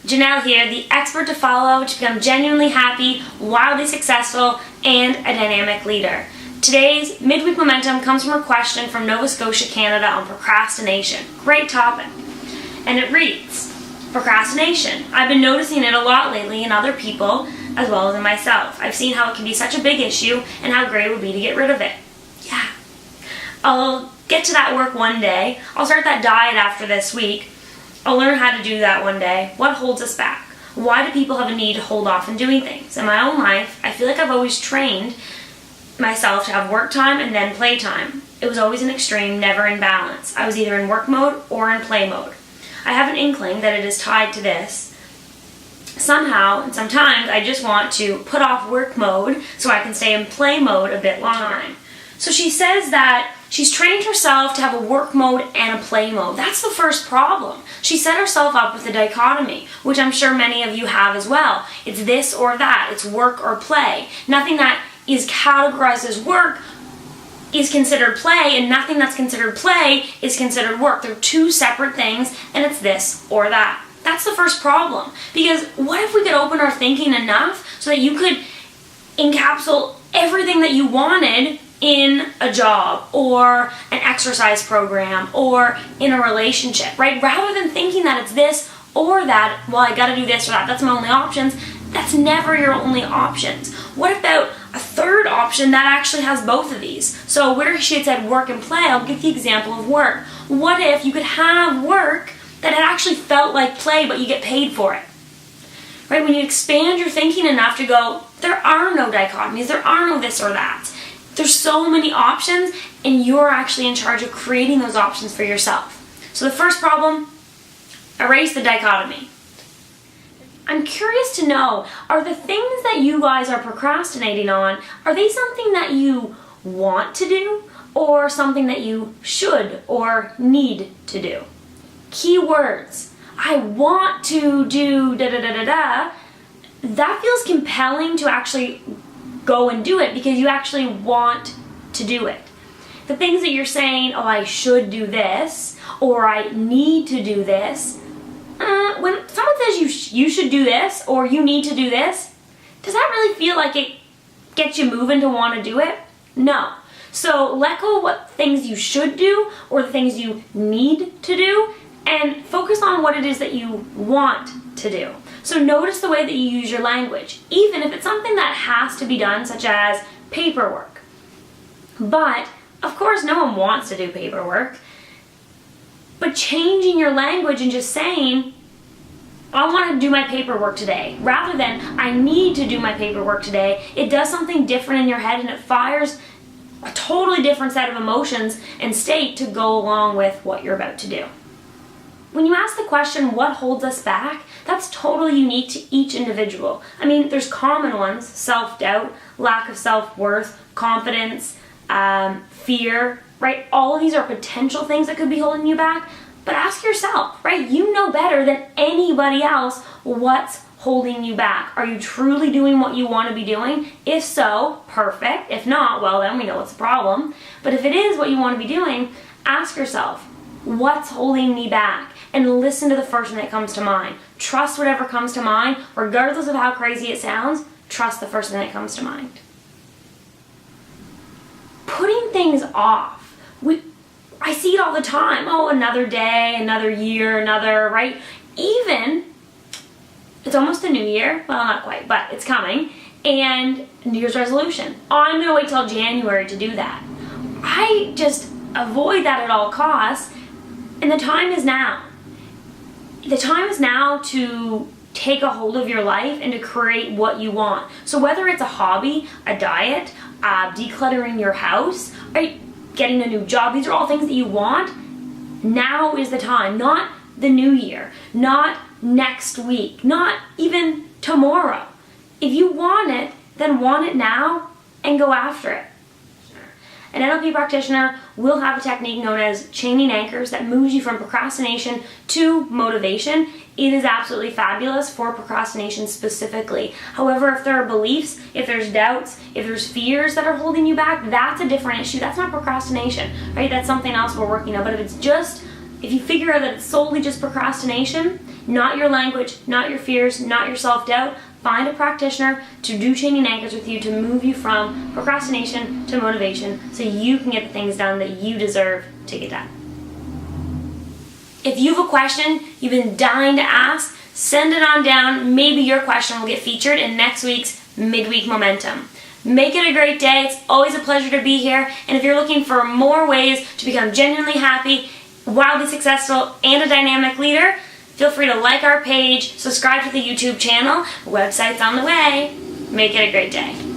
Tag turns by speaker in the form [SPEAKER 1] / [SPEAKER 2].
[SPEAKER 1] Janelle here, the expert to follow to become genuinely happy, wildly successful, and a dynamic leader. Today's midweek momentum comes from a question from Nova Scotia, Canada on procrastination. Great topic. And it reads, procrastination. I've been noticing it a lot lately in other people as well as in myself. I've seen how it can be such a big issue and how great it would be to get rid of it. Yeah. I'll get to that work one day. I'll start that diet after this week. I'll learn how to do that one day. What holds us back? Why do people have a need to hold off on doing things? In my own life, I feel like I've always trained myself to have work time and then play time. It was always an extreme, never in balance. I was either in work mode or in play mode. I have an inkling that it is tied to this. Somehow, and sometimes, I just want to put off work mode so I can stay in play mode a bit longer. So she says that she's trained herself to have a work mode and a play mode. That's the first problem. She set herself up with a dichotomy, which I'm sure many of you have as well. It's this or that. It's work or play. Nothing that is categorized as work is considered play, and nothing that's considered play is considered work. They're two separate things, and it's this or that. That's the first problem. Because what if we could open our thinking enough so that you could encapsulate everything that you wanted in a job or an exercise program or in a relationship, right? Rather than thinking that it's this or that, well, I gotta do this or that, that's my only options. That's never your only options. What about a third option that actually has both of these? So where she had said work and play, I'll give the example of work. What if you could have work that it actually felt like play, but you get paid for it? Right? When you expand your thinking enough to go, there are no dichotomies, there are no this or that. There's so many options, and you're actually in charge of creating those options for yourself. So the first problem, erase the dichotomy. I'm curious to know, are the things that you guys are procrastinating on, are they something that you want to do or something that you should or need to do? Key words. I want to do da-da-da-da-da. That feels compelling to actually go and do it because you actually want to do it. The things that you're saying, oh, I should do this, or I need to do this, when someone says you should do this, or you need to do this, does that really feel like it gets you moving to want to do it? No. So let go of what things you should do, or the things you need to do, and focus on what it is that you want to do. So notice the way that you use your language, even if it's something that has to be done, such as paperwork. But, of course, no one wants to do paperwork. But changing your language and just saying, I want to do my paperwork today, rather than I need to do my paperwork today, it does something different in your head and it fires a totally different set of emotions and state to go along with what you're about to do. When you ask the question, what holds us back, that's totally unique to each individual. I mean, there's common ones, self-doubt, lack of self-worth, confidence, fear, right? All of these are potential things that could be holding you back, but ask yourself, right? You know better than anybody else what's holding you back. Are you truly doing what you want to be doing? If so, perfect. If not, well, then we know what's the problem. But if it is what you want to be doing, ask yourself, what's holding me back? And listen to the first thing that comes to mind. Trust whatever comes to mind, regardless of how crazy it sounds, trust the first thing that comes to mind. Putting things off. I see it all the time. Oh, another day, another year, another, right? Even, it's almost the new year. Well, not quite, but it's coming. And New Year's resolution. Oh, I'm going to wait till January to do that. I just avoid that at all costs. And the time is now. The time is now to take a hold of your life and to create what you want. So whether it's a hobby, a diet, decluttering your house, right, getting a new job, these are all things that you want. Now is the time, not the new year, not next week, not even tomorrow. If you want it, then want it now and go after it. An NLP practitioner will have a technique known as chaining anchors that moves you from procrastination to motivation. It is absolutely fabulous for procrastination specifically. However, if there are beliefs, if there's doubts, if there's fears that are holding you back, that's a different issue. That's not procrastination, right? That's something else we're working on. But if you figure out that it's solely just procrastination, not your language, not your fears, not your self-doubt, find a practitioner to do chaining anchors with you to move you from procrastination to motivation so you can get the things done that you deserve to get done. If you have a question you've been dying to ask, send it on down. Maybe your question will get featured in next week's Midweek Momentum. Make it a great day. It's always a pleasure to be here. And if you're looking for more ways to become genuinely happy, wildly successful, and a dynamic leader, feel free to like our page, subscribe to the YouTube channel, website's on the way. Make it a great day.